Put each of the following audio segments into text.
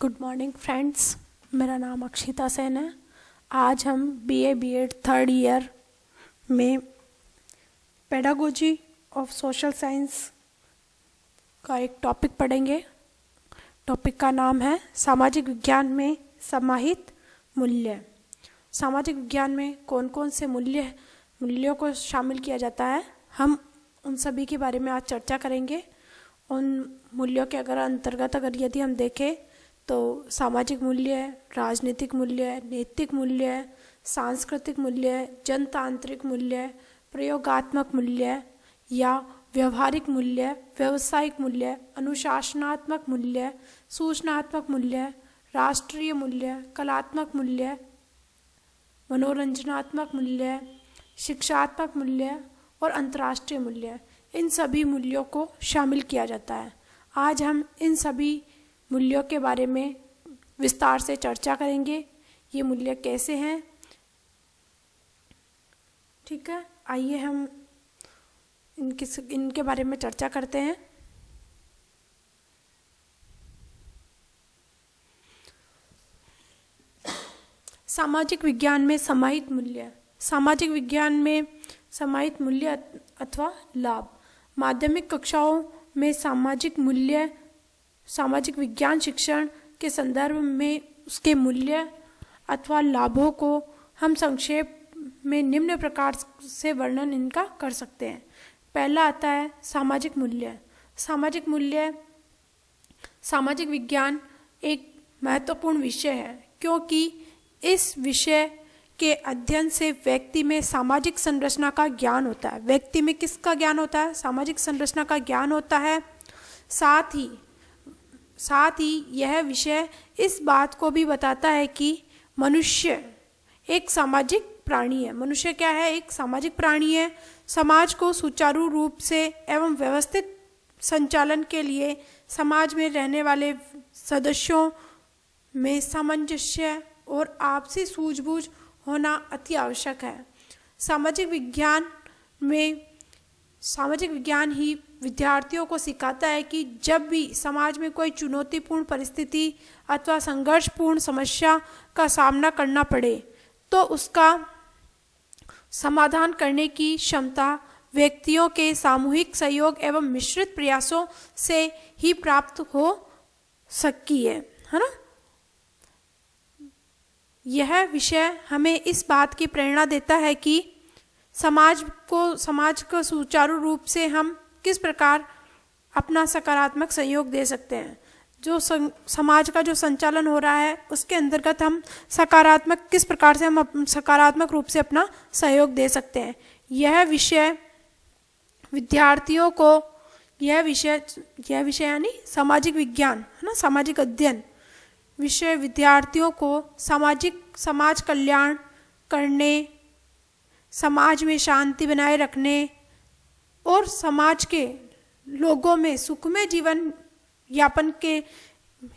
Good morning friends, मेरा नाम अक्षिता सेन है। आज हम बीए बीएड थर्ड ईयर में पेडागोजी ऑफ सोशल साइंस का एक टॉपिक पढ़ेंगे। टॉपिक का नाम है सामाजिक विज्ञान में समाहित मूल्य। सामाजिक विज्ञान में कौन कौन से मूल्यों को शामिल किया जाता है, हम उन सभी के बारे में आज चर्चा करेंगे। उन मूल्यों के अंतर्गत यदि हम देखें तो सामाजिक मूल्य है, राजनीतिक मूल्य है, नैतिक मूल्य है, सांस्कृतिक मूल्य है, जनतांत्रिक मूल्य है, प्रयोगात्मक मूल्य है या व्यवहारिक मूल्य है, व्यवसायिक मूल्य है, अनुशासनात्मक मूल्य है, सूचनात्मक मूल्य है, राष्ट्रीय मूल्य है, कलात्मक मूल्य है, मनोरंजनात्मक मूल्य है, शिक्षात्मक मूल्य है और अंतर्राष्ट्रीय मूल्य है। इन सभी मूल्यों को शामिल किया जाता है। आज हम इन सभी मूल्यों के बारे में विस्तार से चर्चा करेंगे। ये मूल्य कैसे हैं, ठीक है। आइए हम इनके बारे में चर्चा करते हैं। सामाजिक विज्ञान में समाहित मूल्य। सामाजिक विज्ञान में समाहित मूल्य अथवा लाभ। माध्यमिक कक्षाओं में सामाजिक विज्ञान शिक्षण के संदर्भ में उसके मूल्य अथवा लाभों को हम संक्षेप में निम्न प्रकार से वर्णन इनका कर सकते हैं। पहला आता है सामाजिक मूल्य। सामाजिक मूल्य सामाजिक विज्ञान एक महत्वपूर्ण विषय है, क्योंकि इस विषय के अध्ययन से व्यक्ति में सामाजिक संरचना का ज्ञान होता है। व्यक्ति में किसका ज्ञान होता है? सामाजिक संरचना का ज्ञान होता है। साथ ही यह विषय इस बात को भी बताता है कि मनुष्य एक सामाजिक प्राणी है। मनुष्य क्या है? एक सामाजिक प्राणी है। समाज को सुचारू रूप से एवं व्यवस्थित संचालन के लिए समाज में रहने वाले सदस्यों में सामंजस्य और आपसी सूझबूझ होना अति आवश्यक है। सामाजिक विज्ञान ही विद्यार्थियों को सिखाता है कि जब भी समाज में कोई चुनौतीपूर्ण परिस्थिति अथवा संघर्षपूर्ण समस्या का सामना करना पड़े तो उसका समाधान करने की क्षमता व्यक्तियों के सामूहिक सहयोग एवं मिश्रित प्रयासों से ही प्राप्त हो सकती है ना। यह विषय हमें इस बात की प्रेरणा देता है कि समाज को सुचारू रूप से हम किस प्रकार अपना सकारात्मक सहयोग दे सकते हैं। जो समाज का जो संचालन हो रहा है उसके अंतर्गत हम किस प्रकार से हम सकारात्मक रूप से अपना सहयोग दे सकते हैं। यह विषय विद्यार्थियों को यह विषय यानी सामाजिक विज्ञान है ना, सामाजिक अध्ययन विषय विद्यार्थियों को समाज कल्याण करने, समाज में शांति बनाए रखने और समाज के लोगों में सुखमय जीवन यापन के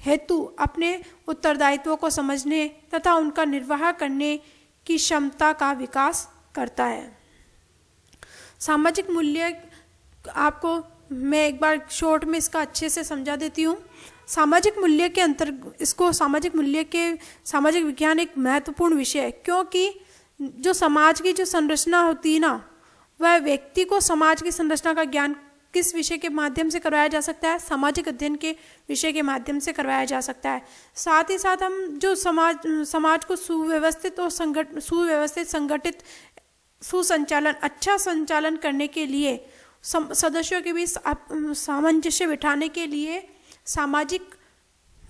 हेतु अपने उत्तरदायित्वों को समझने तथा उनका निर्वाह करने की क्षमता का विकास करता है। सामाजिक मूल्य आपको मैं एक बार शॉर्ट में इसका अच्छे से समझा देती हूँ। सामाजिक विज्ञान एक महत्वपूर्ण विषय है, क्योंकि जो समाज की जो संरचना होती है ना, वह व्यक्ति को समाज की संरचना का ज्ञान किस विषय के माध्यम से करवाया जा सकता है? सामाजिक अध्ययन के विषय के माध्यम से करवाया जा सकता है। साथ ही साथ हम जो समाज को सुव्यवस्थित और संगठित सुसंचालन अच्छा संचालन करने के लिए सदस्यों के बीच सामंजस्य बिठाने के लिए सामाजिक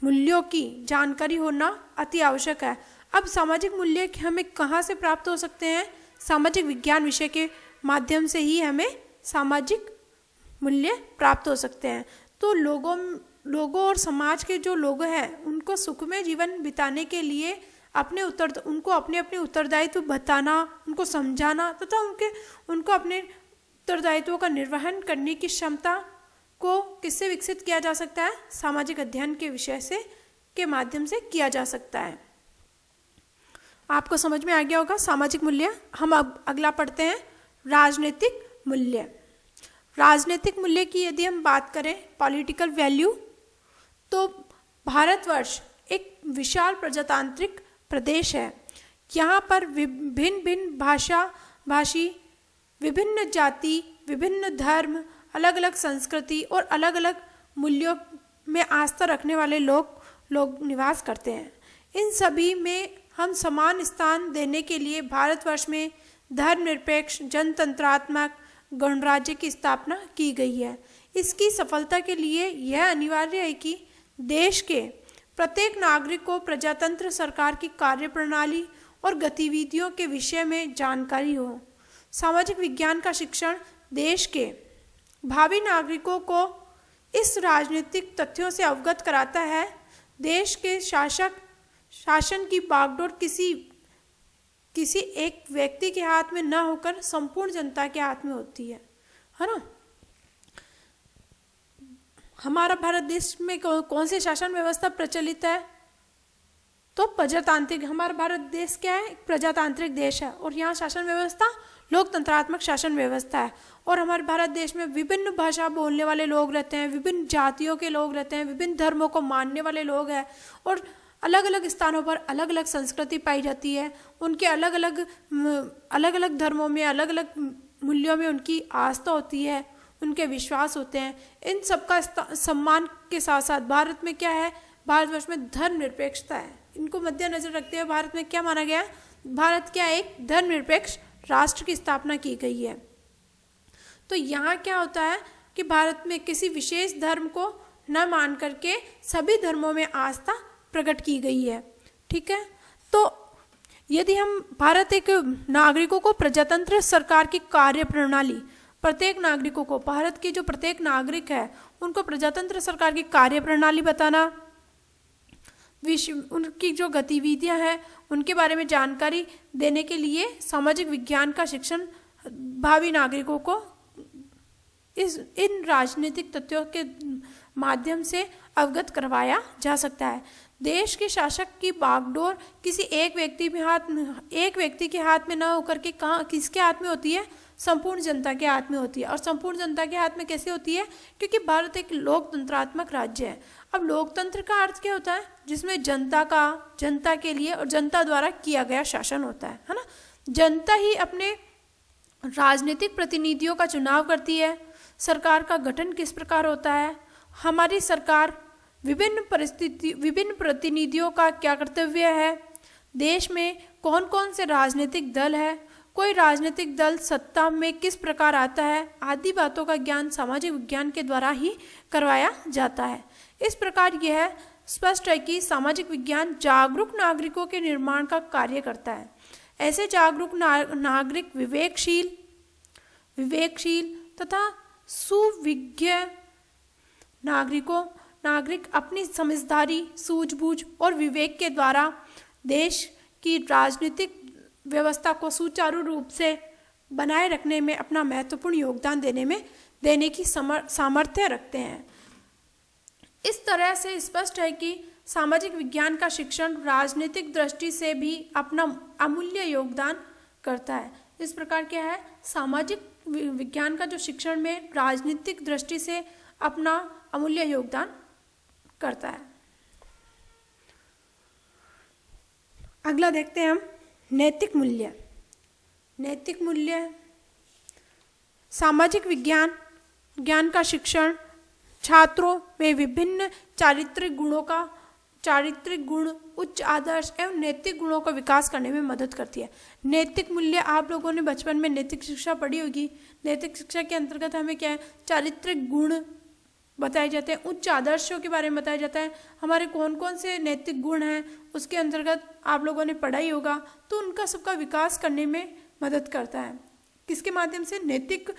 मूल्यों की जानकारी होना अति आवश्यक है। अब सामाजिक मूल्य हमें कहाँ से प्राप्त हो सकते हैं? सामाजिक विज्ञान विषय के माध्यम से ही हमें सामाजिक मूल्य प्राप्त हो सकते हैं। तो लोगों और समाज के जो लोग हैं उनको सुखमय जीवन बिताने के लिए उनको अपने उत्तरदायित्व बताना, उनको समझाना तथा उनको अपने उत्तरदायित्वों का निर्वहन करने की क्षमता को किससे विकसित किया जा सकता है? सामाजिक अध्ययन के विषय के माध्यम से किया जा सकता है। आपको समझ में आ गया होगा सामाजिक मूल्य। हम अब अगला पढ़ते हैं राजनीतिक मूल्य। राजनीतिक मूल्य की यदि हम बात करें, पॉलिटिकल वैल्यू, तो भारतवर्ष एक विशाल प्रजातांत्रिक प्रदेश है। यहाँ पर भिन्न भिन्न भाषी, विभिन्न जाति, विभिन्न धर्म, अलग अलग संस्कृति और अलग अलग मूल्यों में आस्था रखने वाले लोग निवास करते हैं। इन सभी में हम समान स्थान देने के लिए भारतवर्ष में धर्मनिरपेक्ष जनतंत्रात्मक गणराज्य की स्थापना की गई है। इसकी सफलता के लिए यह अनिवार्य है कि देश के प्रत्येक नागरिक को प्रजातंत्र सरकार की कार्यप्रणाली और गतिविधियों के विषय में जानकारी हो। सामाजिक विज्ञान का शिक्षण देश के भावी नागरिकों को इस राजनीतिक तथ्यों से अवगत कराता है। देश के शासन की बागडोर किसी एक व्यक्ति के हाथ में न होकर संपूर्ण जनता के हाथ में होती है ना। हमारा भारत देश में कौन सी शासन व्यवस्था प्रचलित है? तो प्रजातांत्रिक। हमारा भारत देश क्या है? एक प्रजातांत्रिक देश है और यहाँ शासन व्यवस्था लोकतंत्रात्मक शासन व्यवस्था है। और हमारे भारत देश में विभिन्न भाषा बोलने वाले लोग रहते हैं, विभिन्न जातियों के लोग रहते हैं, विभिन्न धर्मों को मानने वाले लोग हैं और अलग अलग स्थानों पर अलग अलग संस्कृति पाई जाती है। उनके अलग अलग धर्मों में, अलग अलग मूल्यों में उनकी आस्था होती है, उनके विश्वास होते हैं। इन सबका सम्मान के साथ साथ भारत में क्या है? भारतवर्ष में धर्मनिरपेक्षता है। इनको मद्देनजर रखते हुए भारत में क्या माना गया है? भारत क्या एक धर्मनिरपेक्ष राष्ट्र की स्थापना की गई है। तो यहाँ क्या होता है कि भारत में किसी विशेष धर्म को न मान करके सभी धर्मों में आस्था प्रकट की गई है। ठीक है, तो यदि हम भारत एक नागरिकों को प्रजातंत्र सरकार की कार्यप्रणाली, प्रत्येक नागरिकों को, भारत के जो प्रत्येक नागरिक है उनको प्रजातंत्र सरकार की कार्यप्रणाली बताना, उनकी जो गतिविधियां हैं उनके बारे में जानकारी देने के लिए सामाजिक विज्ञान का शिक्षण भावी नागरिकों को इन राजनीतिक तथ्यों के माध्यम से अवगत करवाया जा सकता है। देश के शासक की बागडोर किसी एक व्यक्ति के हाथ में न होकर के किसके हाथ में होती है? संपूर्ण जनता के हाथ में होती है। और संपूर्ण जनता के हाथ में कैसे होती है? क्योंकि भारत एक लोकतंत्रात्मक राज्य है। अब लोकतंत्र का अर्थ क्या होता है? जिसमें जनता के लिए और जनता द्वारा किया गया शासन होता है ना। जनता ही अपने राजनीतिक प्रतिनिधियों का चुनाव करती है। सरकार का गठन किस प्रकार होता है? हमारी सरकार विभिन्न प्रतिनिधियों का क्या कर्तव्य है? देश में कौन कौन से राजनीतिक दल है? कोई राजनीतिक दल सत्ता में किस प्रकार आता है? आदि बातों का ज्ञान सामाजिक विज्ञान के द्वारा ही करवाया जाता है। इस प्रकार यह स्पष्ट है कि सामाजिक विज्ञान जागरूक नागरिकों के निर्माण का कार्य करता है। ऐसे जागरूक नागरिक विवेकशील तथा सुविज्ञ नागरिक अपनी समझदारी, सूझबूझ और विवेक के द्वारा देश की राजनीतिक व्यवस्था को सुचारू रूप से बनाए रखने में अपना महत्वपूर्ण योगदान देने की सामर्थ्य रखते हैं। इस तरह से स्पष्ट है कि सामाजिक विज्ञान का शिक्षण राजनीतिक दृष्टि से भी अपना अमूल्य योगदान करता है। इस प्रकार क्या है? सामाजिक विज्ञान का जो शिक्षण में राजनीतिक दृष्टि से अपना अमूल्य योगदान करता है। अगला देखते हैं हम नैतिक मूल्य। सामाजिक विज्ञान का शिक्षण छात्रों में विभिन्न चारित्रिक गुण, उच्च आदर्श एवं नैतिक गुणों का विकास करने में मदद करती है। नैतिक मूल्य, आप लोगों ने बचपन में नैतिक शिक्षा पढ़ी होगी। नैतिक शिक्षा के अंतर्गत हमें क्या है? चारित्रिक गुण बताए जाते हैं, उच्च आदर्शों के बारे में बताया जाता है। हमारे कौन कौन से नैतिक गुण हैं उसके अंतर्गत आप लोगों ने पढ़ा ही होगा। तो उनका सबका विकास करने में मदद करता है। किसके माध्यम से? नैतिक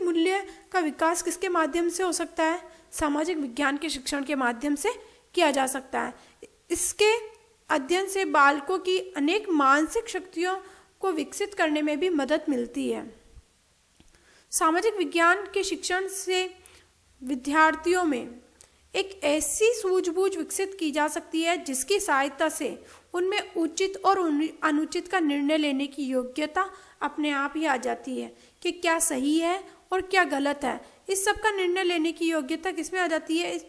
मूल्य का विकास किसके माध्यम से हो सकता है? सामाजिक विज्ञान के शिक्षण के माध्यम से किया जा सकता है। इसके अध्ययन से बालकों की अनेक मानसिक शक्तियों को विकसित करने में भी मदद मिलती है। सामाजिक विज्ञान के शिक्षण से विद्यार्थियों में एक ऐसी सूझबूझ विकसित की जा सकती है जिसकी सहायता से उनमें उचित और अनुचित का निर्णय लेने की योग्यता अपने आप ही आ जाती है कि क्या सही है और क्या गलत है। इस सब का निर्णय लेने की योग्यता किसमें आ जाती है?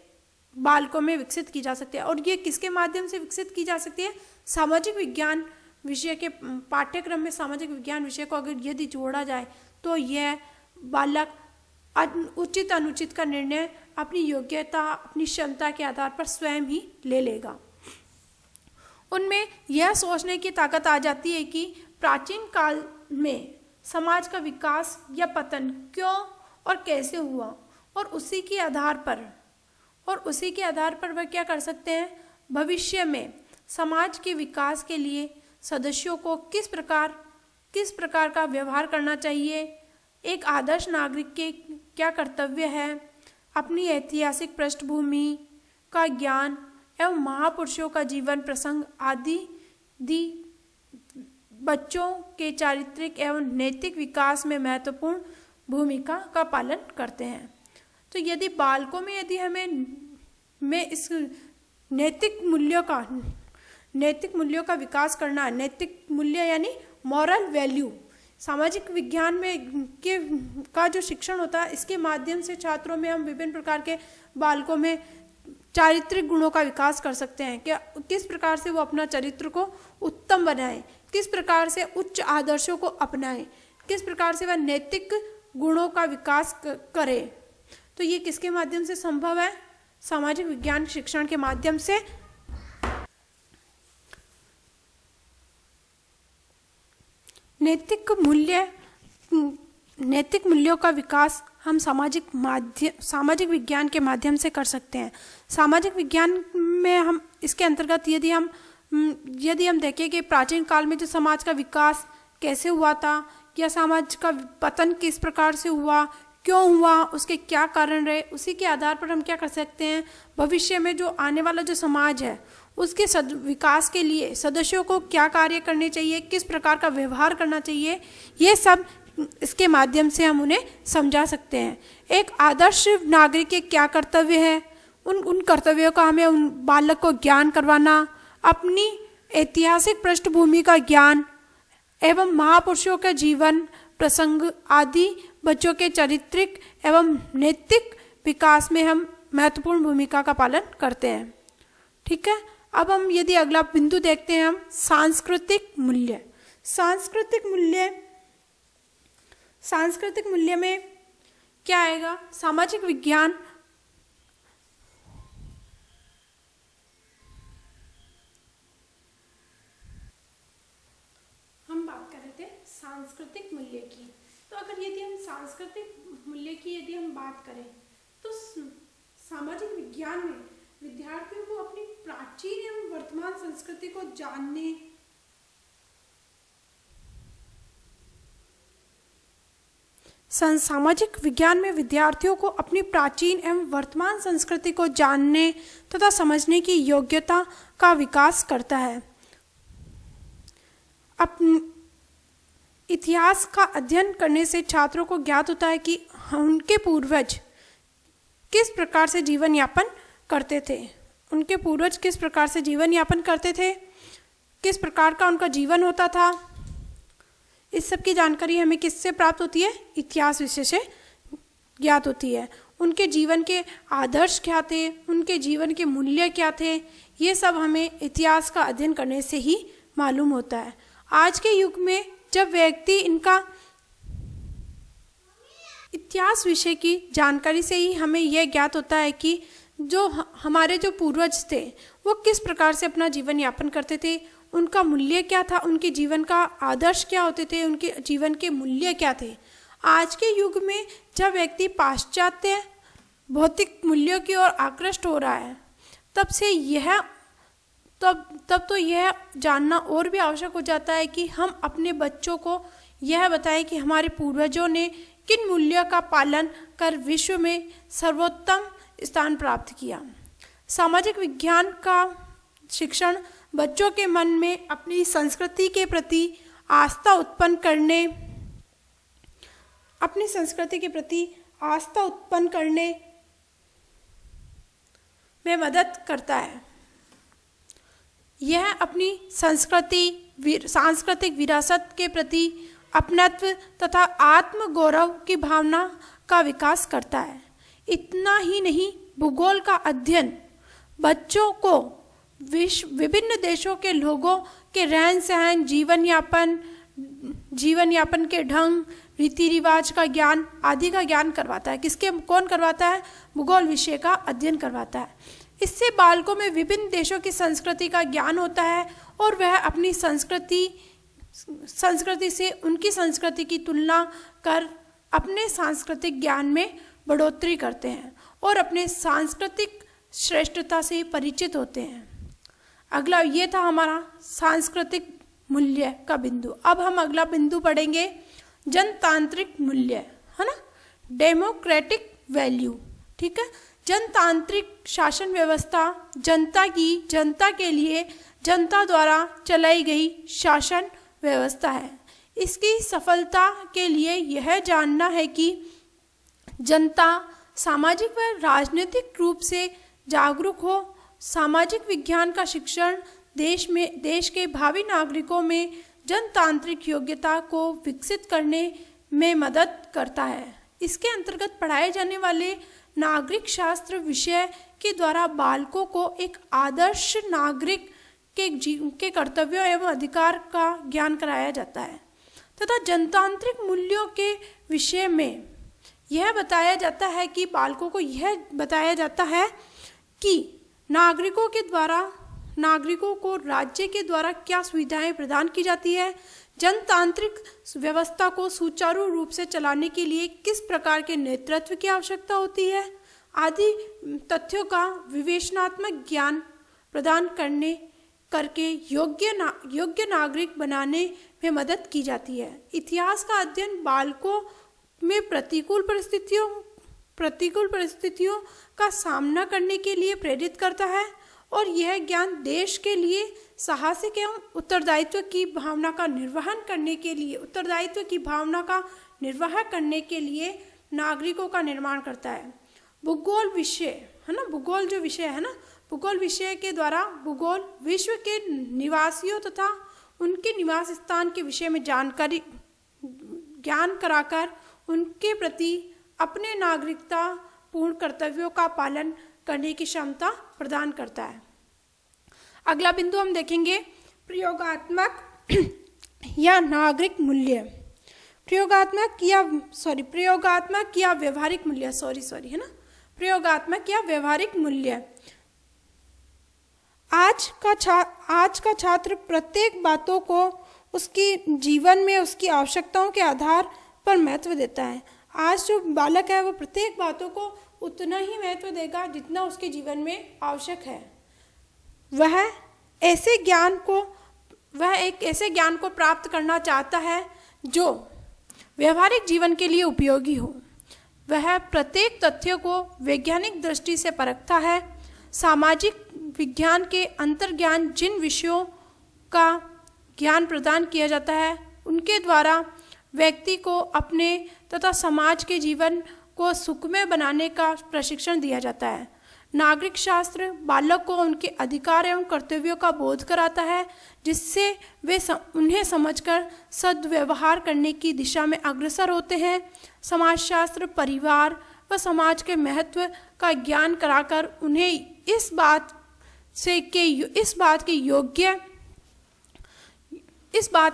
बालकों में विकसित की जा सकती है। और ये किसके माध्यम से विकसित की जा सकती है? सामाजिक विज्ञान विषय के पाठ्यक्रम में सामाजिक विज्ञान विषय को अगर यदि जोड़ा जाए तो यह बालक उचित अनुचित का निर्णय अपनी योग्यता, अपनी क्षमता के आधार पर स्वयं ही ले लेगा। उनमें यह सोचने की ताकत आ जाती है कि प्राचीन काल में समाज का विकास या पतन क्यों और कैसे हुआ, और उसी के आधार पर वह क्या कर सकते हैं, भविष्य में समाज के विकास के लिए सदस्यों को किस प्रकार का व्यवहार करना चाहिए, एक आदर्श नागरिक के क्या कर्तव्य है, अपनी ऐतिहासिक पृष्ठभूमि का ज्ञान एवं महापुरुषों का जीवन प्रसंग आदि बच्चों के चारित्रिक एवं नैतिक विकास में महत्वपूर्ण भूमिका का पालन करते हैं। तो यदि बालकों में यदि हमें इस नैतिक मूल्यों का विकास करना है, नैतिक मूल्य यानी मॉरल वैल्यू, सामाजिक विज्ञान में का जो शिक्षण होता है, इसके माध्यम से छात्रों में हम विभिन्न प्रकार के बालकों में चारित्रिक गुणों का विकास कर सकते हैं। कि किस प्रकार से वो अपना चरित्र को उत्तम बनाएं, किस प्रकार से उच्च आदर्शों को अपनाएं, किस प्रकार से वह नैतिक गुणों का विकास करे। तो ये किसके माध्यम से संभव है? सामाजिक विज्ञान शिक्षण के माध्यम से। नैतिक मूल्यों का विकास हम सामाजिक विज्ञान के माध्यम से कर सकते हैं। सामाजिक विज्ञान में हम इसके अंतर्गत यदि हम देखें कि प्राचीन काल में जो समाज का विकास कैसे हुआ था, या समाज का पतन किस प्रकार से हुआ, क्यों हुआ, उसके क्या कारण रहे, उसी के आधार पर हम क्या कर सकते हैं, भविष्य में जो आने वाला जो समाज है उसके विकास के लिए सदस्यों को क्या कार्य करने चाहिए, किस प्रकार का व्यवहार करना चाहिए, ये सब इसके माध्यम से हम उन्हें समझा सकते हैं। एक आदर्श नागरिक के क्या कर्तव्य है, उन कर्तव्यों का हमें उन बालक को ज्ञान करवाना, अपनी ऐतिहासिक पृष्ठभूमि का ज्ञान एवं महापुरुषों के जीवन प्रसंग आदि बच्चों के चारित्रिक एवं नैतिक विकास में हम महत्वपूर्ण भूमिका का पालन करते हैं। ठीक है, अब हम यदि अगला बिंदु देखते हैं, हम सांस्कृतिक मूल्य में क्या आएगा? सामाजिक विज्ञान हम बात कर रहे थे सांस्कृतिक मूल्य की। तो अगर यदि हम सांस्कृतिक मूल्य की यदि हम बात करें तो सामाजिक विज्ञान में विद्यार्थियों को अपनी प्राचीन एवं वर्तमान संस्कृति को जानने, सामाजिक विज्ञान में विद्यार्थियों को अपनी प्राचीन एवं वर्तमान संस्कृति को जानने तथा समझने की योग्यता का विकास करता है। इतिहास का अध्ययन करने से छात्रों को ज्ञात होता है कि उनके पूर्वज किस प्रकार से जीवन यापन करते थे, किस प्रकार का उनका जीवन होता था। इस सब की जानकारी हमें किससे प्राप्त होती है? इतिहास विषय से ज्ञात होती है। उनके जीवन के आदर्श क्या थे, उनके जीवन के मूल्य क्या थे, ये सब हमें इतिहास का अध्ययन करने से ही मालूम होता है। आज के युग में जब व्यक्ति इनका इतिहास विषय की जानकारी से ही हमें यह ज्ञात होता है कि जो हमारे जो पूर्वज थे वो किस प्रकार से अपना जीवन यापन करते थे, उनका मूल्य क्या था, उनके जीवन का आदर्श क्या होते थे, उनके जीवन के मूल्य क्या थे। आज के युग में जब व्यक्ति पाश्चात्य भौतिक मूल्यों की ओर आकृष्ट हो रहा है, तब तो यह जानना और भी आवश्यक हो जाता है कि हम अपने बच्चों को यह बताएं कि हमारे पूर्वजों ने किन मूल्यों का पालन कर विश्व में सर्वोत्तम स्थान प्राप्त किया। सामाजिक विज्ञान का शिक्षण बच्चों के मन में अपनी संस्कृति के प्रति आस्था उत्पन्न करने में मदद करता है। यह अपनी सांस्कृतिक विरासत के प्रति अपनत्व तथा आत्म गौरव की भावना का विकास करता है। इतना ही नहीं, भूगोल का अध्ययन बच्चों को विभिन्न देशों के लोगों के रहन सहन, जीवन यापन के ढंग, रीति रिवाज का ज्ञान आदि का ज्ञान करवाता है। कौन करवाता है? भूगोल विषय का अध्ययन करवाता है। इससे बालकों में विभिन्न देशों की संस्कृति का ज्ञान होता है और वह अपनी संस्कृति से उनकी संस्कृति की तुलना कर अपने सांस्कृतिक ज्ञान में बढ़ोतरी करते हैं और अपने सांस्कृतिक श्रेष्ठता से परिचित होते हैं। अगला ये था हमारा सांस्कृतिक मूल्य का बिंदु। अब हम अगला बिंदु पढ़ेंगे जनतांत्रिक मूल्य, है ना, डेमोक्रेटिक वैल्यू। ठीक है, जनतांत्रिक शासन व्यवस्था जनता के लिए जनता द्वारा चलाई गई शासन व्यवस्था है। इसकी सफलता के लिए यह जानना है कि जनता सामाजिक व राजनीतिक रूप से जागरूक हो। सामाजिक विज्ञान का शिक्षण देश के भावी नागरिकों में जनतांत्रिक योग्यता को विकसित करने में मदद करता है। इसके अंतर्गत पढ़ाए जाने वाले नागरिक शास्त्र विषय के द्वारा बालकों को एक आदर्श नागरिक के कर्तव्यों एवं अधिकार का ज्ञान कराया जाता है तथा जनतांत्रिक मूल्यों के विषय में यह बताया जाता है कि बालकों को यह बताया जाता है कि नागरिकों को राज्य के द्वारा क्या सुविधाएं प्रदान की जाती है, जनतांत्रिक व्यवस्था को सुचारू रूप से चलाने के लिए किस प्रकार के नेतृत्व की आवश्यकता होती है आदि तथ्यों का विवेचनात्मक ज्ञान प्रदान करके योग्य नागरिक बनाने में मदद की जाती है। इतिहास का अध्ययन बालकों में प्रतिकूल परिस्थितियों का सामना करने के लिए प्रेरित करता है और यह ज्ञान देश के लिए साहसिक एवं उत्तरदायित्व की भावना का निर्वहन करने के लिए नागरिकों का निर्माण करता है। भूगोल विषय है ना, भूगोल जो विषय है ना, भूगोल विषय के द्वारा भूगोल विश्व के निवासियों तथा उनके निवास स्थान के विषय में ज्ञान कराकर उनके प्रति अपने नागरिकता पूर्ण कर्तव्यों का पालन करने की क्षमता प्रदान करता है। अगला बिंदु हम देखेंगे प्रयोगात्मक या नागरिक मूल्य। प्रयोगात्मक या व्यवहारिक मूल्य है ना, प्रयोगात्मक या व्यवहारिक मूल्य। आज का छात्र प्रत्येक बातों को उसके जीवन में उसकी आवश्यकताओं के आधार पर महत्व देता है। आज जो बालक है वो प्रत्येक बातों को उतना ही महत्व देगा जितना उसके जीवन में आवश्यक है। वह एक ऐसे ज्ञान को प्राप्त करना चाहता है जो व्यवहारिक जीवन के लिए उपयोगी हो। वह प्रत्येक तथ्य को वैज्ञानिक दृष्टि से परखता है। सामाजिक विज्ञान के अंतर्ज्ञान जिन विषयों का ज्ञान प्रदान किया जाता है उनके द्वारा व्यक्ति को अपने तथा समाज के जीवन को सुखमय बनाने का प्रशिक्षण दिया जाता है। नागरिक शास्त्र बालक को उनके अधिकार एवं कर्तव्यों का बोध कराता है, जिससे वे उन्हें समझकर सद्व्यवहार करने की दिशा में अग्रसर होते हैं। समाजशास्त्र परिवार व समाज के महत्व का ज्ञान कराकर उन्हें इस बात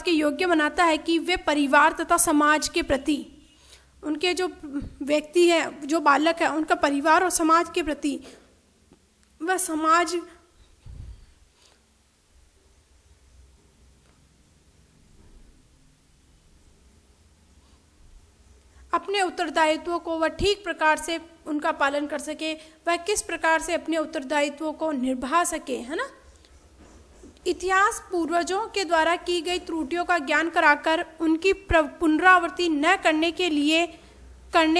के योग्य बनाता है कि वे परिवार तथा समाज के प्रति, उनके जो व्यक्ति है, जो बालक है, उनका परिवार और समाज के प्रति वह समाज अपने उत्तरदायित्वों को वह ठीक प्रकार से उनका पालन कर सके, वह किस प्रकार से अपने उत्तरदायित्वों को निभा सके, है ना। इतिहास पूर्वजों के द्वारा की गई त्रुटियों का ज्ञान कराकर उनकी पुनरावृत्ति न करने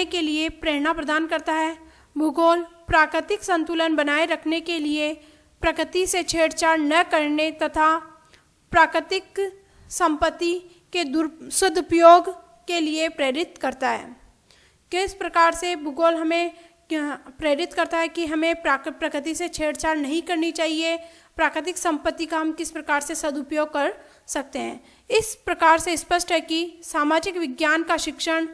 के लिए प्रेरणा प्रदान करता है। भूगोल प्राकृतिक संतुलन बनाए रखने के लिए प्रकृति से छेड़छाड़ न करने तथा प्राकृतिक संपत्ति के सदुपयोग के लिए प्रेरित करता है। किस प्रकार से भूगोल हमें प्रेरित करता है कि हमें प्रकृति से छेड़छाड़ नहीं करनी चाहिए, प्राकृतिक संपत्ति का हम किस प्रकार से सदुपयोग कर सकते हैं। इस प्रकार से स्पष्ट है कि सामाजिक विज्ञान का शिक्षण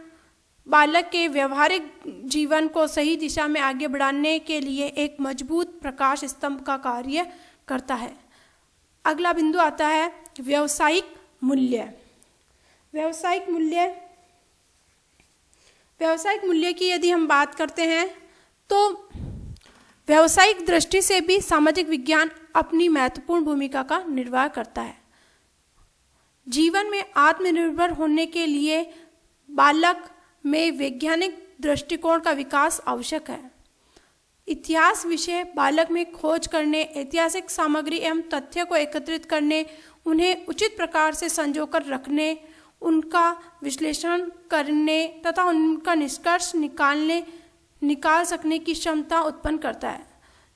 बालक के व्यवहारिक जीवन को सही दिशा में आगे बढ़ाने के लिए एक मजबूत प्रकाश स्तंभ का कार्य करता है। अगला बिंदु आता है व्यावसायिक मूल्य। व्यावसायिक मूल्य की यदि हम बात करते हैं तो व्यावसायिक दृष्टि से भी सामाजिक विज्ञान अपनी महत्वपूर्ण भूमिका का निर्वाह करता है। जीवन में आत्मनिर्भर होने के लिए बालक में वैज्ञानिक दृष्टिकोण का विकास आवश्यक है। इतिहास विषय बालक में खोज करने, ऐतिहासिक सामग्री एवं तथ्य को एकत्रित करने, उन्हें उचित प्रकार से संजोकर रखने, उनका विश्लेषण करने तथा उनका निष्कर्ष निकाल सकने की क्षमता उत्पन्न करता है,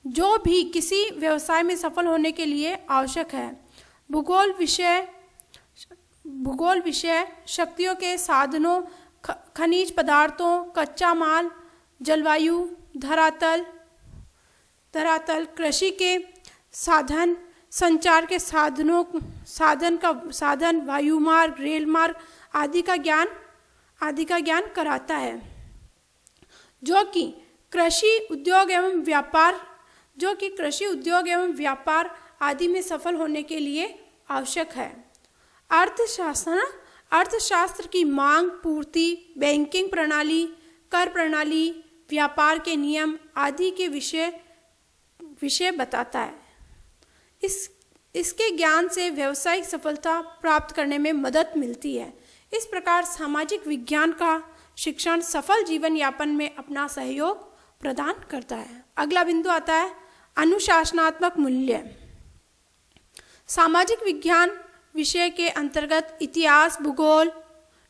जो भी किसी व्यवसाय में सफल होने के लिए आवश्यक है। भूगोल विषय शक्तियों के साधनों, खनिज पदार्थों, कच्चा माल, जलवायु, धरातल, कृषि के साधन, संचार के साधन, वायु मार्ग, रेल मार्ग आदि का ज्ञान कराता है, जो कि कृषि उद्योग एवं व्यापार आदि में सफल होने के लिए आवश्यक है। अर्थशास्त्र की मांग, पूर्ति, बैंकिंग प्रणाली, कर प्रणाली, व्यापार के नियम आदि के विषय बताता है। इसके ज्ञान से व्यावसायिक सफलता प्राप्त करने में मदद मिलती है। इस प्रकार सामाजिक विज्ञान का शिक्षण सफल जीवन यापन में अपना सहयोग प्रदान करता है। अगला बिंदु आता है अनुशासनात्मक मूल्य। सामाजिक विज्ञान विषय के अंतर्गत इतिहास, भूगोल,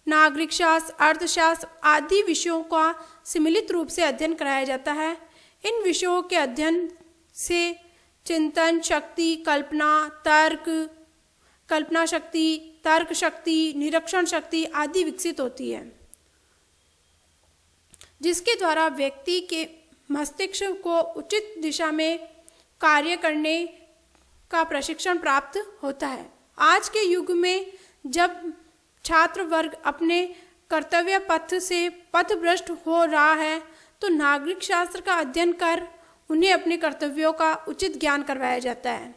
नागरिक शास्त्र, अर्थशास्त्र आदि विषयों का सम्मिलित रूप से अध्ययन कराया जाता है। इन विषयों के अध्ययन से चिंतन शक्ति, कल्पना शक्ति, तर्क शक्ति, निरीक्षण शक्ति आदि विकसित होती है, जिसके द्वारा व्यक्ति के मस्तिष्क को उचित दिशा में कार्य करने का प्रशिक्षण प्राप्त होता है। आज के युग में जब छात्र वर्ग अपने कर्तव्य पथ से पथभ्रष्ट हो रहा है, तो नागरिक शास्त्र का अध्ययन कर उन्हें अपने कर्तव्यों का उचित ज्ञान करवाया जाता है।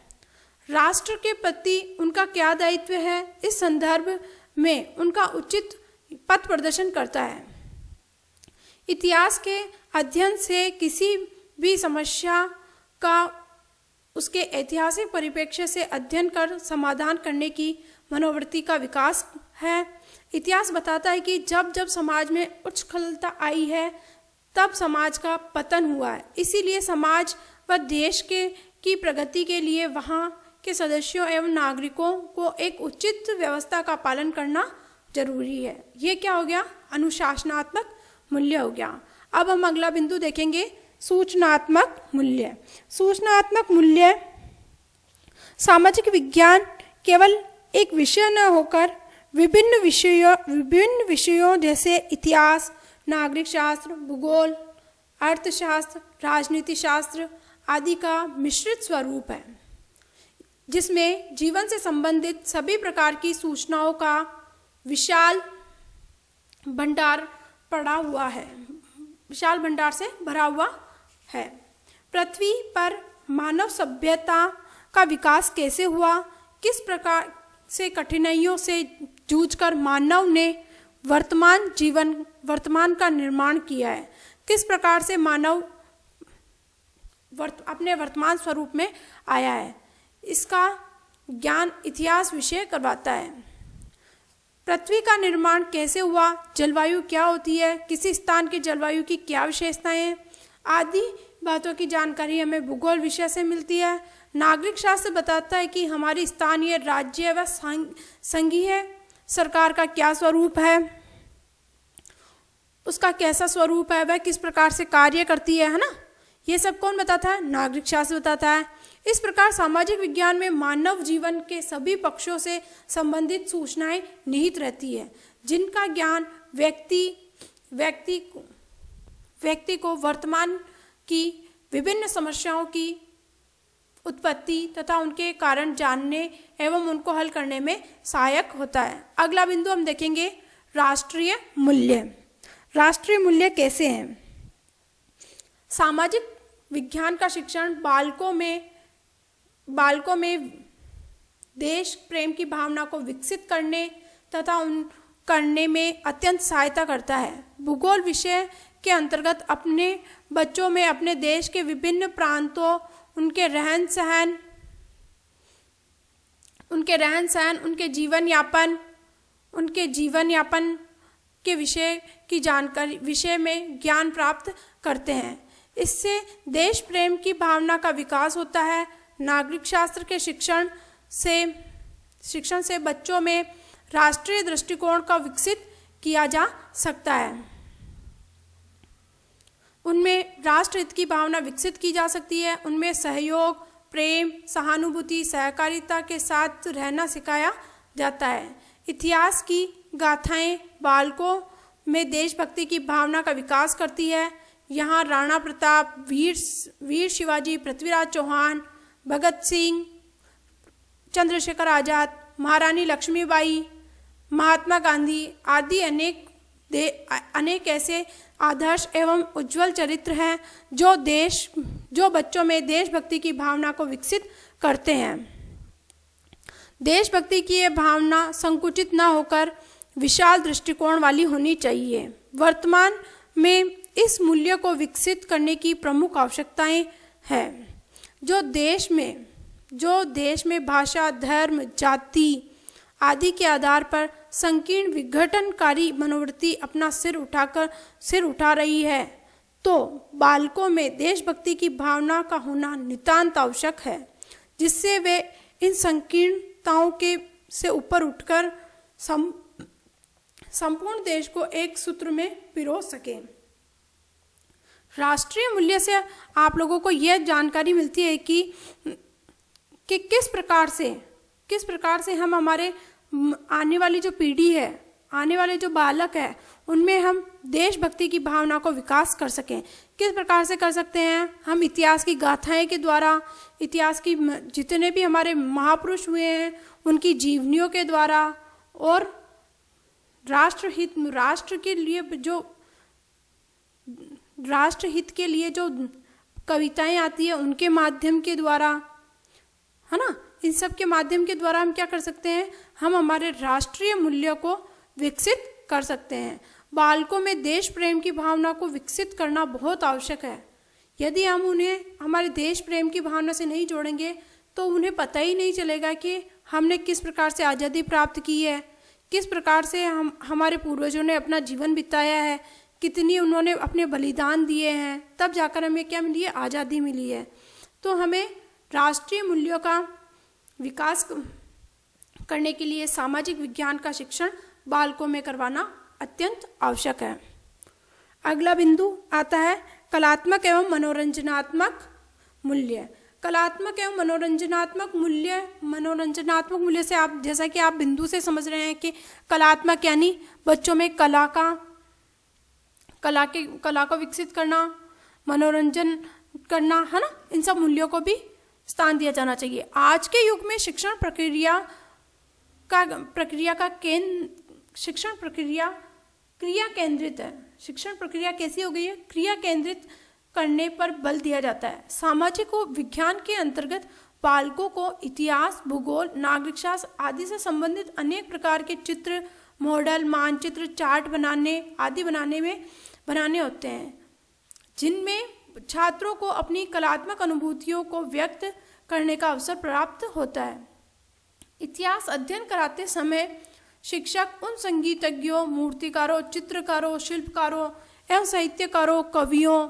राष्ट्र के प्रति उनका क्या दायित्व है, इस संदर्भ में उनका उचित पथ प्रदर्शन करता है। इतिहास के अध्ययन से किसी भी समस्या का उसके ऐतिहासिक परिप्रेक्ष्य से अध्ययन कर समाधान करने की मनोवृत्ति का विकास है। इतिहास बताता है कि जब जब समाज में उच्छृंखलता आई है, तब समाज का पतन हुआ है। इसीलिए समाज व देश की प्रगति के लिए वहाँ के सदस्यों एवं नागरिकों को एक उचित व्यवस्था का पालन करना जरूरी है। ये क्या हो गया? अनुशासनात्मक मूल्य हो गया। अब हम अगला बिंदु देखेंगे, सूचनात्मक मूल्य। सूचनात्मक मूल्य सामाजिक विज्ञान केवल एक विषय न होकर विभिन्न विषयों जैसे इतिहास, नागरिक शास्त्र, भूगोल, अर्थशास्त्र, राजनीति शास्त्र आदि का मिश्रित स्वरूप है, जिसमें जीवन से संबंधित सभी प्रकार की सूचनाओं का विशाल भंडार से भरा हुआ है। पृथ्वी पर मानव सभ्यता का विकास कैसे हुआ, किस प्रकार से कठिनाइयों से जूझकर मानव ने वर्तमान का निर्माण किया है, किस प्रकार से मानव अपने वर्तमान स्वरूप में आया है, इसका ज्ञान इतिहास विषय करवाता है। पृथ्वी का निर्माण कैसे हुआ, जलवायु क्या होती है, किसी स्थान की जलवायु की क्या विशेषताएं हैं आदि बातों की जानकारी हमें भूगोल विषय से मिलती है। नागरिक शास्त्र बताता है कि हमारी स्थानीय, राज्य व संघीय सरकार का क्या स्वरूप है, उसका कैसा स्वरूप है, वह किस प्रकार से कार्य करती है ना। ये सब कौन बताता है? नागरिक शास्त्र बताता है। इस प्रकार सामाजिक विज्ञान में मानव जीवन के सभी पक्षों से संबंधित सूचनाएं निहित रहती है, जिनका ज्ञान व्यक्ति को वर्तमान की विभिन्न समस्याओं की उत्पत्ति तथा उनके कारण जानने एवं उनको हल करने में सहायक होता है। अगला बिंदु हम देखेंगे, राष्ट्रीय मूल्य। राष्ट्रीय मूल्य कैसे हैं? सामाजिक विज्ञान का शिक्षण बालकों में देश प्रेम की भावना को विकसित करने तथा करने में अत्यंत सहायता करता है। भूगोल विषय के अंतर्गत अपने बच्चों में अपने देश के विभिन्न प्रांतों, उनके रहन सहन, उनके जीवन यापन के विषय में ज्ञान प्राप्त करते हैं। इससे देश प्रेम की भावना का विकास होता है। नागरिक शास्त्र के शिक्षण से बच्चों में राष्ट्रीय दृष्टिकोण का विकसित किया जा सकता है। उनमें राष्ट्र हित की भावना विकसित की जा सकती है। उनमें सहयोग, प्रेम, सहानुभूति, सहकारिता के साथ रहना सिखाया जाता है। इतिहास की गाथाएं बालकों में देशभक्ति की भावना का विकास करती है। यहाँ राणा प्रताप, वीर शिवाजी, पृथ्वीराज चौहान, भगत सिंह, चंद्रशेखर आजाद, महारानी लक्ष्मीबाई, महात्मा गांधी आदि अनेक ऐसे आदर्श एवं उज्जवल चरित्र हैं जो बच्चों में देशभक्ति की भावना को विकसित करते हैं। देशभक्ति की ये भावना संकुचित न होकर विशाल दृष्टिकोण वाली होनी चाहिए। वर्तमान में इस मूल्य को विकसित करने की प्रमुख आवश्यकताएं हैं। जो देश में भाषा, धर्म, जाति आदि के आधार पर संकीर्ण विघटनकारी मनोवृत्ति अपना सिर उठा रही है, तो बालकों में देशभक्ति की भावना का होना नितांत आवश्यक है, जिससे वे इन संकीर्णताओं से ऊपर उठकर संपूर्ण देश को एक सूत्र में पिरो सके। राष्ट्रीय मूल्य से आप लोगों को यह जानकारी मिलती है कि किस प्रकार से हम हमारे आने वाली जो पीढ़ी है, आने वाले जो बालक है, उनमें हम देशभक्ति की भावना को विकास कर सकें। किस प्रकार से कर सकते हैं? हम इतिहास की गाथाएं के द्वारा, इतिहास की जितने भी हमारे महापुरुष हुए हैं उनकी जीवनियों के द्वारा, और राष्ट्र हित के लिए जो कविताएं आती है उनके माध्यम के द्वारा, है ना, इन सब के माध्यम के द्वारा हम क्या कर सकते हैं? हम हमारे राष्ट्रीय मूल्य को विकसित कर सकते हैं। बालकों में देश प्रेम की भावना को विकसित करना बहुत आवश्यक है। यदि हम उन्हें हमारे देश प्रेम की भावना से नहीं जोड़ेंगे तो उन्हें पता ही नहीं चलेगा कि हमने किस प्रकार से आज़ादी प्राप्त की है, किस प्रकार से हमारे पूर्वजों ने अपना जीवन बिताया है, कितनी उन्होंने अपने बलिदान दिए हैं, तब जाकर हमें क्या मिली है? आज़ादी मिली है। तो हमें राष्ट्रीय मूल्यों का विकास करने के लिए सामाजिक विज्ञान का शिक्षण बालकों में करवाना अत्यंत आवश्यक है। अगला बिंदु आता है कलात्मक एवं मनोरंजनात्मक मूल्य। कलात्मक एवं मनोरंजनात्मक मूल्य से आप, जैसा कि आप बिंदु से समझ रहे हैं कि कलात्मक यानी बच्चों में कला को विकसित करना, मनोरंजन करना, है ना, इन सब मूल्यों को भी स्थान दिया जाना चाहिए। आज के युग में शिक्षण प्रक्रिया क्रिया केंद्रित है। शिक्षण प्रक्रिया कैसी हो गई है? क्रिया केंद्रित करने पर बल दिया जाता है। सामाजिक विज्ञान के अंतर्गत बालकों को इतिहास, भूगोल, नागरिक शास्त्र आदि से संबंधित अनेक प्रकार के चित्र, मॉडल, मानचित्र, चार्ट बनाने होते हैं, जिनमें छात्रों को अपनी कलात्मक अनुभूतियों को व्यक्त करने का अवसर प्राप्त होता है। इतिहास अध्ययन कराते समय शिक्षक उन संगीतज्ञों, मूर्तिकारों, चित्रकारों, शिल्पकारों एवं साहित्यकारों, कवियों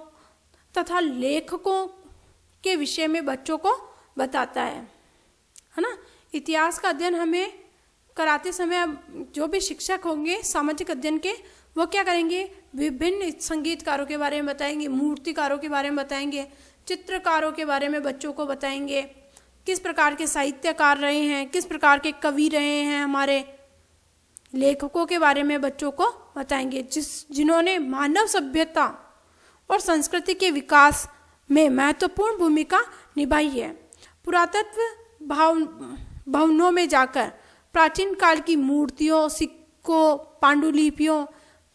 तथा लेखकों के विषय में बच्चों को बताता है ना। इतिहास का अध्ययन हमें कराते समय जो भी शिक्षक होंगे सामाजिक अध्ययन के, वो क्या करेंगे? विभिन्न संगीतकारों के बारे में बताएंगे, मूर्तिकारों के बारे में बताएंगे, चित्रकारों के बारे में बच्चों को बताएंगे, किस प्रकार के साहित्यकार रहे हैं, किस प्रकार के कवि रहे हैं, हमारे लेखकों के बारे में बच्चों को बताएंगे, जिन्होंने मानव सभ्यता और संस्कृति के विकास में महत्वपूर्ण भूमिका निभाई है। पुरातत्व भवनों में जाकर प्राचीन काल की मूर्तियों, सिक्कों, पांडुलिपियों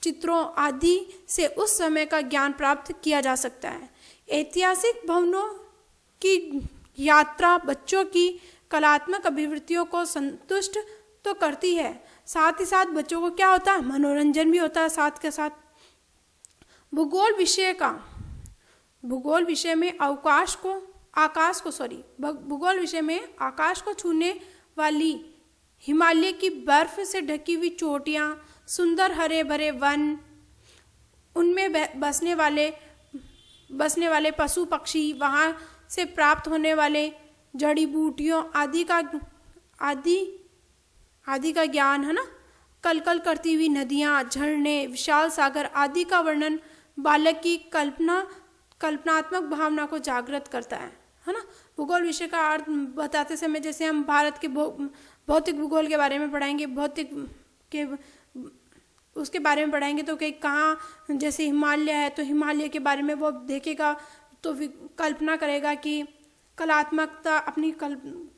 चित्रों आदि से उस समय का ज्ञान प्राप्त किया जा सकता है। ऐतिहासिक भवनों की यात्रा बच्चों की कलात्मक अभिवृत्तियों को संतुष्ट तो करती है, साथ ही साथ बच्चों को क्या होता है, मनोरंजन भी होता है साथ के साथ। भूगोल विषय में भूगोल विषय में आकाश को छूने वाली हिमालय की बर्फ से ढकी हुई चोटियाँ, सुंदर हरे भरे वन, उनमें बसने वाले पशु पक्षी, वहाँ से प्राप्त होने वाले जड़ी बूटियों आदि का ज्ञान है ना, कल कल करती हुई नदियाँ, झरने, विशाल सागर आदि का वर्णन बालक की कल्पनात्मक भावना को जागृत करता है ना। भूगोल विषय का अर्थ बताते समय जैसे हम भारत के भौतिक भूगोल के बारे में पढ़ाएंगे, भौतिक के उसके बारे में पढ़ाएंगे तो कि कहाँ, जैसे हिमालय है तो हिमालय के बारे में वो देखेगा तो कल्पना करेगा कि कलात्मकता, अपनी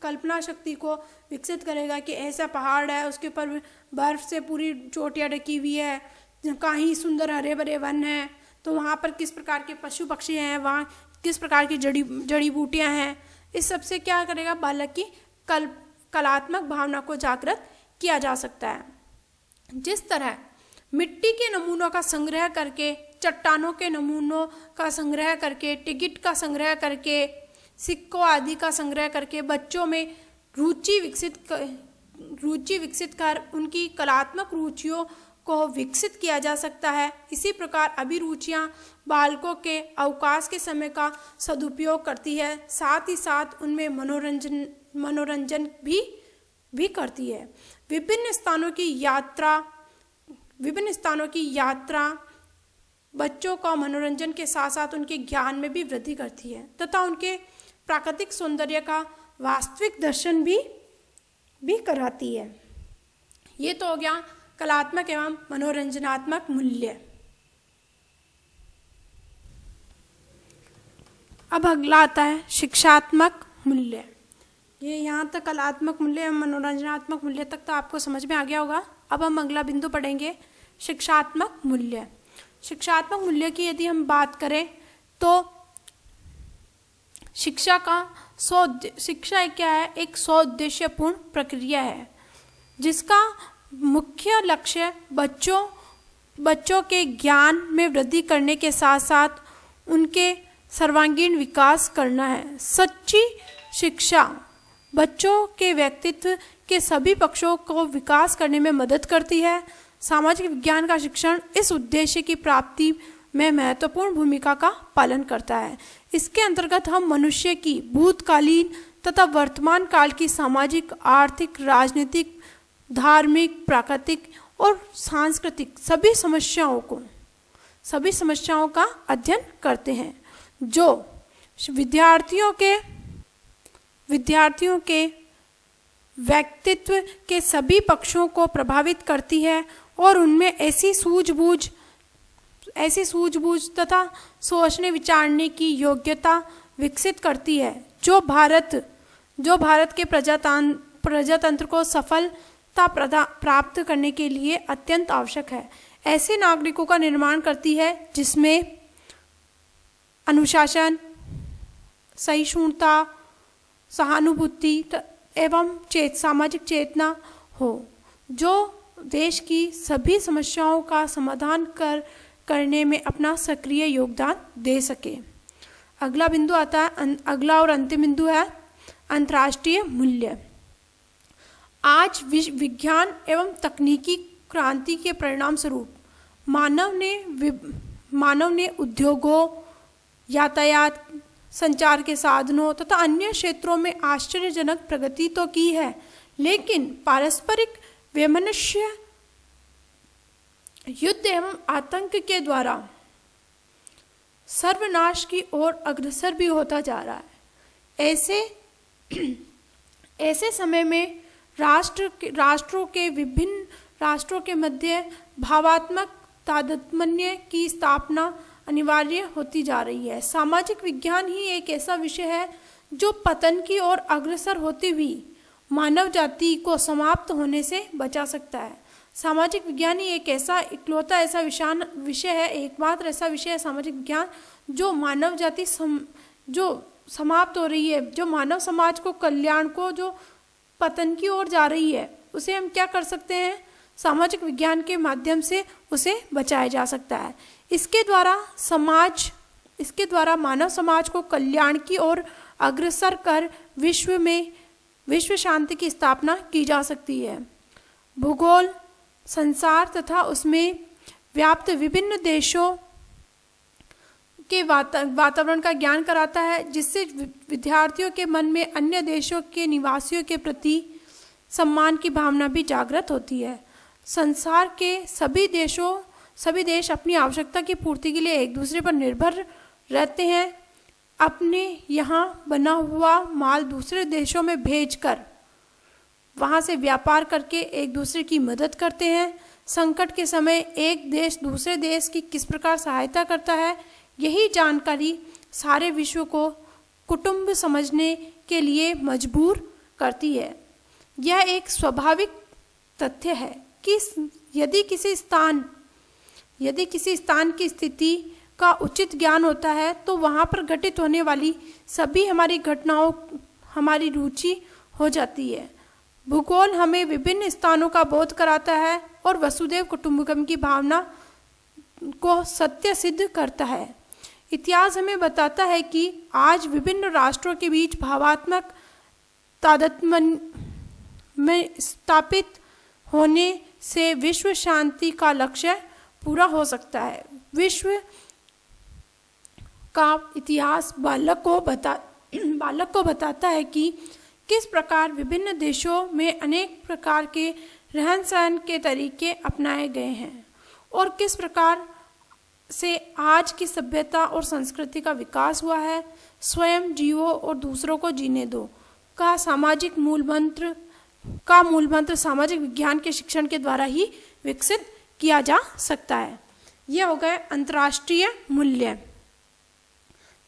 कल्पना शक्ति को विकसित करेगा कि ऐसा पहाड़ है, उसके ऊपर बर्फ से पूरी चोटियाँ ढकी हुई है, कहीं सुंदर हरे भरे वन है, तो वहाँ पर किस प्रकार के पशु पक्षी हैं, वहाँ किस प्रकार की जड़ी बूटियाँ हैं। इस सब से क्या करेगा, बालक की कलात्मक भावना को जागृत किया जा सकता है। जिस तरह मिट्टी के नमूनों का संग्रह करके, चट्टानों के नमूनों का संग्रह करके, टिकट का संग्रह करके, सिक्कों आदि का संग्रह करके बच्चों में रुचि विकसित कर उनकी कलात्मक रुचियों को विकसित किया जा सकता है, इसी प्रकार अभिरुचियाँ बालकों के अवकाश के समय का सदुपयोग करती है, साथ ही साथ उनमें मनोरंजन भी करती है। विभिन्न स्थानों की यात्रा बच्चों का मनोरंजन के साथ साथ उनके ज्ञान में भी वृद्धि करती है तथा उनके प्राकृतिक सौंदर्य का वास्तविक दर्शन भी कराती है। ये तो हो गया कलात्मक एवं मनोरंजनात्मक मूल्य। अब अगला आता है शिक्षात्मक मूल्य। ये यहाँ तक कलात्मक मूल्य एवं मनोरंजनात्मक मूल्य तक तो आपको समझ में आ गया होगा। अब हम अगला बिंदु पढ़ेंगे, शिक्षात्मक मूल्य। शिक्षात्मक मूल्य की यदि हम बात करें तो शिक्षा क्या है, एक सौउद्देश्यपूर्ण प्रक्रिया है जिसका मुख्य लक्ष्य बच्चों के ज्ञान में वृद्धि करने के साथ साथ उनके सर्वांगीण विकास करना है। सच्ची शिक्षा बच्चों के व्यक्तित्व के सभी पक्षों को विकास करने में मदद करती है। सामाजिक विज्ञान का शिक्षण इस उद्देश्य की प्राप्ति में महत्वपूर्ण भूमिका का पालन करता है। इसके अंतर्गत हम मनुष्य की भूतकालीन तथा वर्तमान काल की सामाजिक, आर्थिक, राजनीतिक, धार्मिक, प्राकृतिक और सांस्कृतिक सभी समस्याओं का अध्ययन करते हैं, जो विद्यार्थियों के व्यक्तित्व के सभी पक्षों को प्रभावित करती है और उनमें ऐसी सूझबूझ तथा सोचने विचारने की योग्यता विकसित करती है जो भारत के प्रजातंत्र को सफलता प्राप्त करने के लिए अत्यंत आवश्यक है। ऐसे नागरिकों का निर्माण करती है जिसमें अनुशासन, सहिष्णुता, सहानुभूति एवं सामाजिक चेतना हो, जो देश की सभी समस्याओं का समाधान करने में अपना सक्रिय योगदान दे सके। अगला बिंदु आता है, अगला और अंतिम बिंदु है अंतर्राष्ट्रीय मूल्य। आज विज्ञान एवं तकनीकी क्रांति के परिणाम स्वरूप मानव ने उद्योगों, यातायात, संचार के साधनों तथा अन्य क्षेत्रों में आश्चर्यजनक प्रगति तो की है, लेकिन पारस्परिक वैमनस्य, युद्ध एवं आतंक के द्वारा सर्वनाश की ओर अग्रसर भी होता जा रहा है। ऐसे समय में विभिन्न राष्ट्रों के मध्य भावात्मक तादात्म्य की स्थापना अनिवार्य होती जा रही है। सामाजिक विज्ञान ही एक ऐसा विषय है जो पतन की ओर अग्रसर होती हुई मानव जाति को समाप्त होने से बचा सकता है। सामाजिक विज्ञान ही एक ऐसा इकलौता ऐसा विषय है, एकमात्र ऐसा विषय है सामाजिक विज्ञान जो मानव जाति जो समाप्त हो रही है, जो मानव समाज को कल्याण को जो पतन की ओर जा रही है, उसे हम क्या कर सकते हैं, सामाजिक विज्ञान के माध्यम से उसे बचाया जा सकता है। इसके द्वारा मानव समाज को कल्याण की ओर अग्रसर कर विश्व शांति की स्थापना की जा सकती है। भूगोल संसार तथा उसमें व्याप्त विभिन्न देशों के वातावरण का ज्ञान कराता है, जिससे विद्यार्थियों के मन में अन्य देशों के निवासियों के प्रति सम्मान की भावना भी जागृत होती है। संसार के सभी देश अपनी आवश्यकता की पूर्ति के लिए एक दूसरे पर निर्भर रहते हैं। अपने यहाँ बना हुआ माल दूसरे देशों में भेजकर वहाँ से व्यापार करके एक दूसरे की मदद करते हैं। संकट के समय एक देश दूसरे देश की किस प्रकार सहायता करता है, यही जानकारी सारे विश्व को कुटुंब समझने के लिए मजबूर करती है। यह एक स्वाभाविक तथ्य है कि यदि किसी स्थान की स्थिति का उचित ज्ञान होता है तो वहाँ पर घटित होने वाली सभी हमारी घटनाओं हमारी रुचि हो जाती है। भूगोल हमें विभिन्न स्थानों का बोध कराता है और वसुधैव कुटुंबकम की भावना को सत्य सिद्ध करता है। इतिहास हमें बताता है कि आज विभिन्न राष्ट्रों के बीच भावात्मक तादात्म्य में स्थापित होने से विश्व शांति का लक्ष्य पूरा हो सकता है। विश्व का इतिहास बालक को बताता है कि किस प्रकार विभिन्न देशों में अनेक प्रकार के रहन सहन के तरीके अपनाए गए हैं और किस प्रकार से आज की सभ्यता और संस्कृति का विकास हुआ है। स्वयं जियो और दूसरों को जीने दो का मूल मंत्र सामाजिक विज्ञान के शिक्षण के द्वारा ही विकसित किया जा सकता है। यह हो गए अंतर्राष्ट्रीय मूल्य।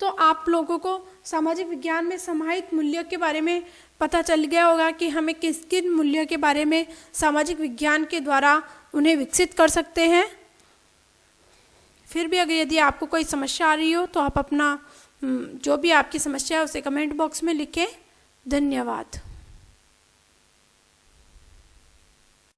तो आप लोगों को सामाजिक विज्ञान में समाहित मूल्य के बारे में पता चल गया होगा कि हमें किस किन मूल्यों के बारे में सामाजिक विज्ञान के द्वारा उन्हें विकसित कर सकते हैं। फिर भी अगर यदि आपको कोई समस्या आ रही हो तो आप अपना जो भी आपकी समस्या है उसे कमेंट बॉक्स में लिखें। धन्यवाद।